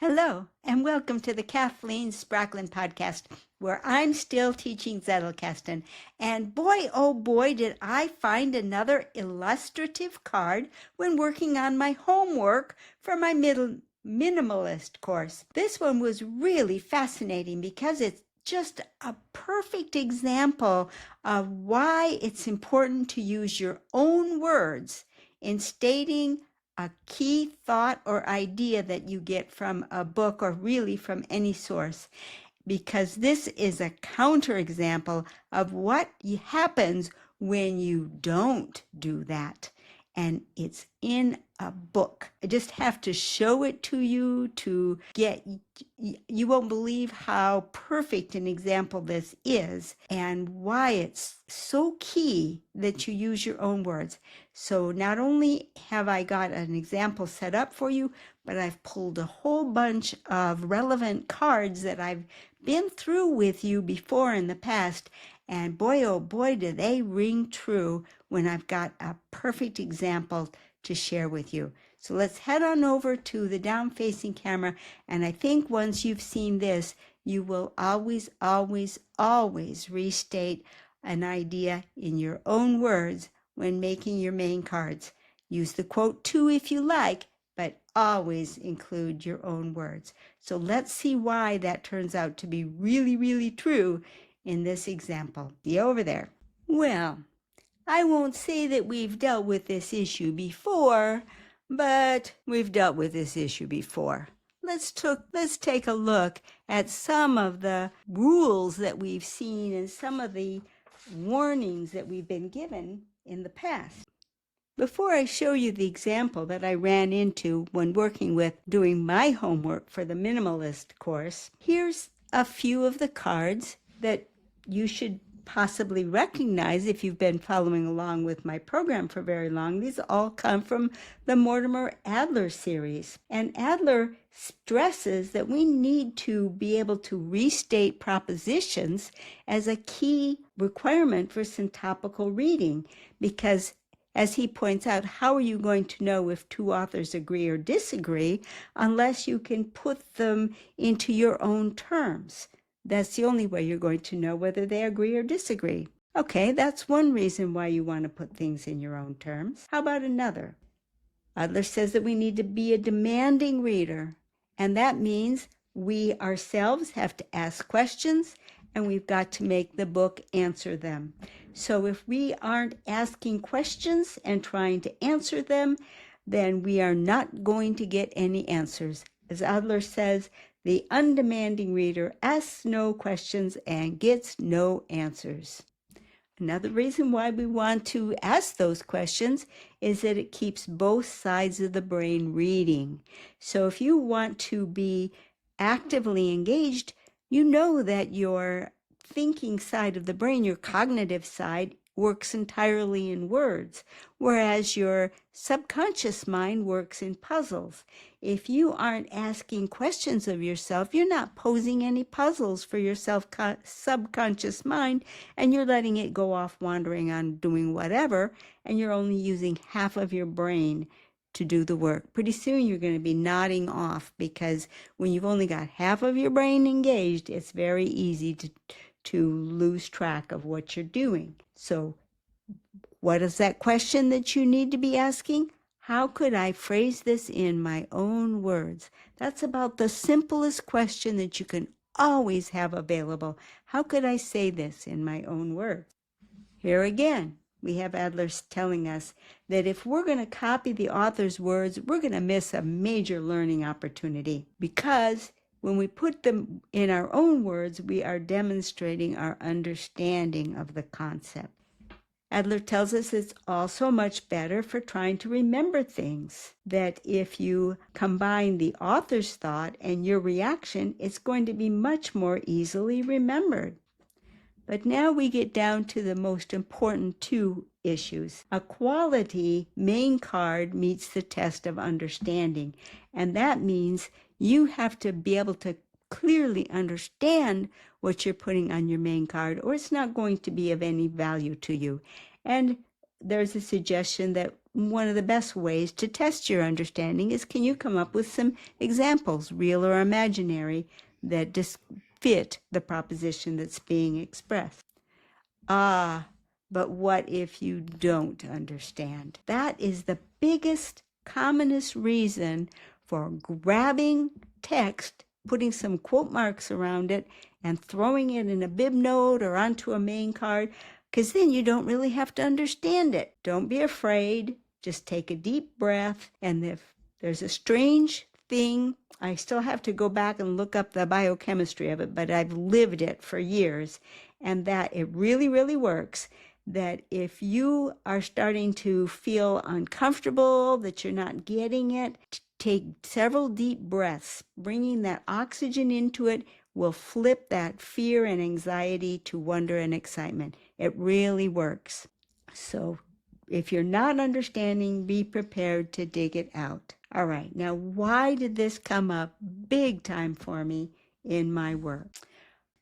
Hello, and welcome to the Kathleen Spracklin podcast, where I'm still teaching Zettelkasten. And boy, oh boy, did I find another illustrative card when working on my homework for my minimalist course. This one was really fascinating because it's just a perfect example of why it's important to use your own words in stating a key thought or idea that you get from a book or really from any source, because this is a counterexample of what happens when you don't do that. And it's in a book. I just have to show it to you to get, you won't believe how perfect an example this is and why it's so key that you use your own words. So not only have I got an example set up for you, but I've pulled a whole bunch of relevant cards that I've been through with you before in the past. And boy, oh boy, do they ring true when I've got a perfect example to share with you. So let's head on over to the down-facing camera. And I think once you've seen this, you will always, always, always restate an idea in your own words when making your main cards. Use the quote too if you like, but always include your own words. So let's see why that turns out to be really, really true in this example. See over there. Well, I won't say that we've dealt with this issue before, but we've dealt with this issue before. Let's take a look at some of the rules that we've seen and some of the warnings that we've been given in the past. Before I show you the example that I ran into when working with doing my homework for the minimalist course, here's a few of the cards that you should possibly recognize if you've been following along with my program for very long. These all come from the Mortimer Adler series. And Adler stresses that we need to be able to restate propositions as a key requirement for syntopical reading, because as he points out, how are you going to know if two authors agree or disagree unless you can put them into your own terms? That's the only way you're going to know whether they agree or disagree. Okay, that's one reason why you want to put things in your own terms. How about another? Adler says that we need to be a demanding reader, and that means we ourselves have to ask questions and we've got to make the book answer them. So if we aren't asking questions and trying to answer them, then we are not going to get any answers. As Adler says, the undemanding reader asks no questions and gets no answers. Another reason why we want to ask those questions is that it keeps both sides of the brain reading. So if you want to be actively engaged, you know that your thinking side of the brain, your cognitive side, works entirely in words, whereas your subconscious mind works in puzzles. If you aren't asking questions of yourself, you're not posing any puzzles for your subconscious mind, and you're letting it go off wandering on doing whatever, and you're only using half of your brain to do the work. Pretty soon you're going to be nodding off, because when you've only got half of your brain engaged, it's very easy to lose track of what you're doing. So what is that question that you need to be asking? How could I phrase this in my own words? That's about the simplest question that you can always have available. How could I say this in my own words? Here again, we have Adler telling us that if we're going to copy the author's words, we're going to miss a major learning opportunity, because when we put them in our own words, we are demonstrating our understanding of the concept. Adler tells us it's also much better for trying to remember things, that if you combine the author's thought and your reaction, it's going to be much more easily remembered. But now we get down to the most important two issues. A quality main card meets the test of understanding, and that means you have to be able to clearly understand what you're putting on your main card, or it's not going to be of any value to you. And there's a suggestion that one of the best ways to test your understanding is, can you come up with some examples, real or imaginary, that just fit the proposition that's being expressed? Ah, but what if you don't understand? That is the biggest, commonest reason for grabbing text, putting some quote marks around it, and throwing it in a bib note or onto a main card, because then you don't really have to understand it. Don't be afraid. Just take a deep breath, and if there's a strange thing, I still have to go back and look up the biochemistry of it, but I've lived it for years, and that it really, really works. That if you are starting to feel uncomfortable, that you're not getting it, take several deep breaths. Bringing that oxygen into it will flip that fear and anxiety to wonder and excitement. It really works. So if you're not understanding, be prepared to dig it out. All right, now why did this come up big time for me in my work?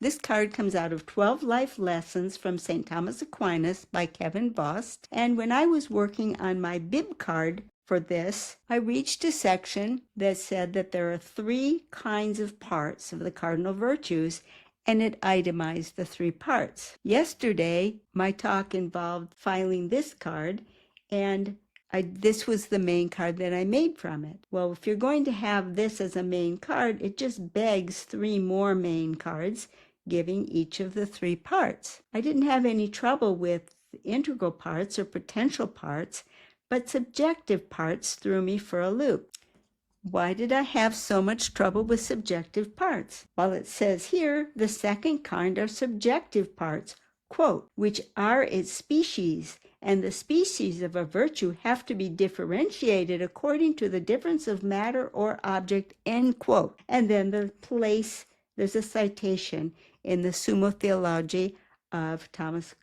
This card comes out of 12 Life Lessons from St. Thomas Aquinas by Kevin Voss. And when I was working on my bib card for this, I reached a section that said that there are 3 kinds of parts of the cardinal virtues, and it itemized the 3 parts. Yesterday, my talk involved filing this card, and this was the main card that I made from it. Well, if you're going to have this as a main card, it just begs 3 more main cards, giving each of the 3 parts. I didn't have any trouble with integral parts or potential parts, but subjective parts threw me for a loop. Why did I have so much trouble with subjective parts? Well, it says here, the second kind are subjective parts, quote, which are its species, and the species of a virtue have to be differentiated according to the difference of matter or object, end quote. And then there's a citation in the Summa Theologiae of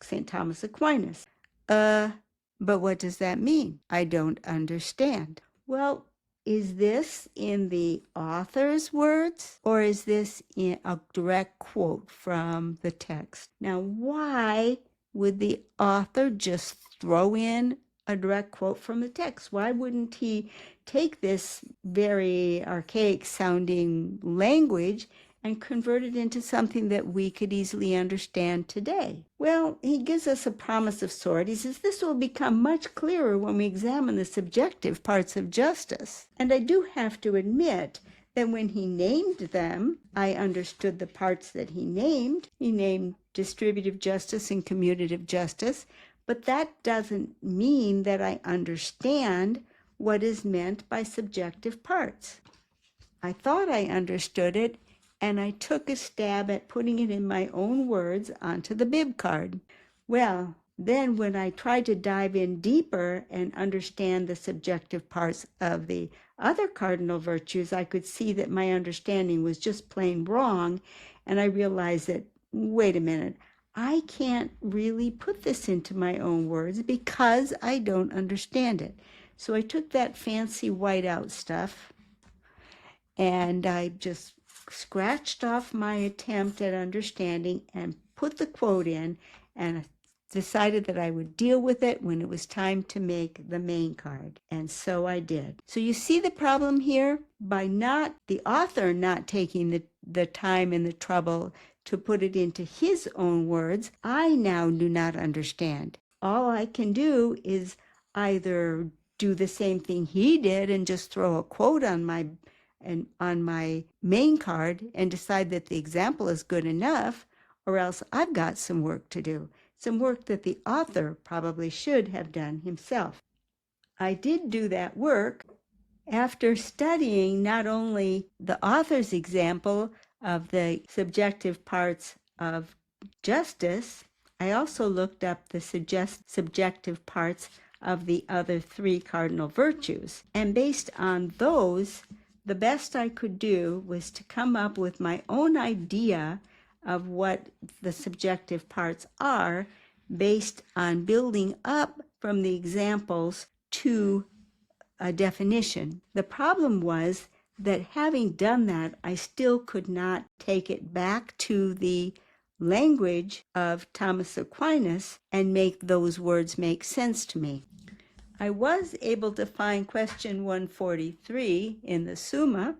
St. Thomas Aquinas. But what does that mean? I don't understand. Well, is this in the author's words, or is this in a direct quote from the text? Now, why would the author just throw in a direct quote from the text? Why wouldn't he take this very archaic sounding language and convert it into something that we could easily understand today? Well, he gives us a promise of sort. He says this will become much clearer when we examine the subjective parts of justice. And I do have to admit that when he named them, I understood the parts that he named. He named distributive justice and commutative justice, but that doesn't mean that I understand what is meant by subjective parts. I thought I understood it, and I took a stab at putting it in my own words onto the bib card. Well, then when I tried to dive in deeper and understand the subjective parts of the other cardinal virtues, I could see that my understanding was just plain wrong, and I realized that, wait a minute, I can't really put this into my own words because I don't understand it. So I took that fancy whiteout stuff, and I just scratched off my attempt at understanding and put the quote in, and decided that I would deal with it when it was time to make the main card. And so I did. So you see the problem here? By the author not taking the time and the trouble to put it into his own words, I now do not understand. All I can do is either do the same thing he did and just throw a quote on my main card and decide that the example is good enough, or else I've got some work to do, some work that the author probably should have done himself. I did do that work after studying not only the author's example of the subjective parts of justice, I also looked up the subjective parts of the other 3 cardinal virtues. And based on those, the best I could do was to come up with my own idea of what the subjective parts are based on building up from the examples to a definition. The problem was that having done that, I still could not take it back to the language of Thomas Aquinas and make those words make sense to me. I was able to find question 143 in the Summa,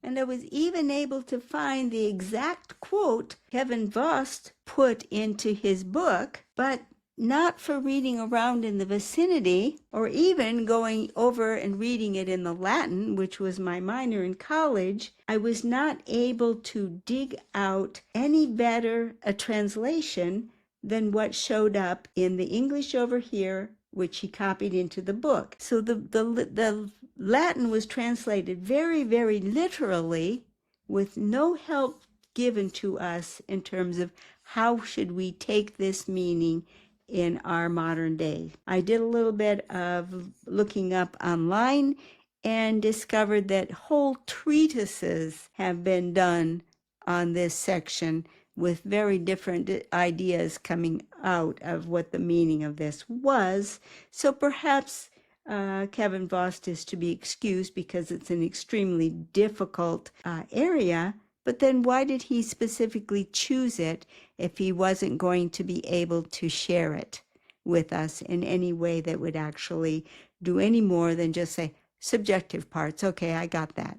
and I was even able to find the exact quote Kevin Vost put into his book, but not for reading around in the vicinity or even going over and reading it in the Latin, which was my minor in college. I was not able to dig out any better a translation than what showed up in the English over here, which he copied into the book. So the Latin was translated very, very literally with no help given to us in terms of how should we take this meaning in our modern day. I did a little bit of looking up online and discovered that whole treatises have been done on this section with very different ideas coming out of what the meaning of this was. So perhaps Kevin Vost is to be excused because it's an extremely difficult area. But then why did he specifically choose it if he wasn't going to be able to share it with us in any way that would actually do any more than just say subjective parts? Okay, I got that.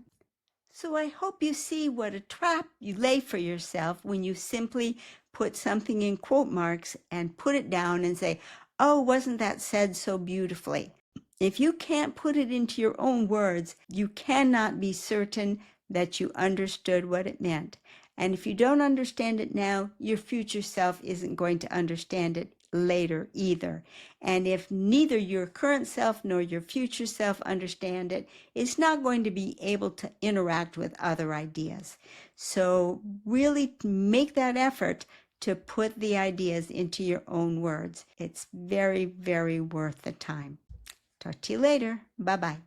So I hope you see what a trap you lay for yourself when you simply put something in quote marks and put it down and say, oh, wasn't that said so beautifully? If you can't put it into your own words, you cannot be certain that you understood what it meant. And if you don't understand it now, your future self isn't going to understand it later either. And if neither your current self nor your future self understand it, it's not going to be able to interact with other ideas. So really make that effort to put the ideas into your own words. It's very, very worth the time. Talk to you later. Bye-bye.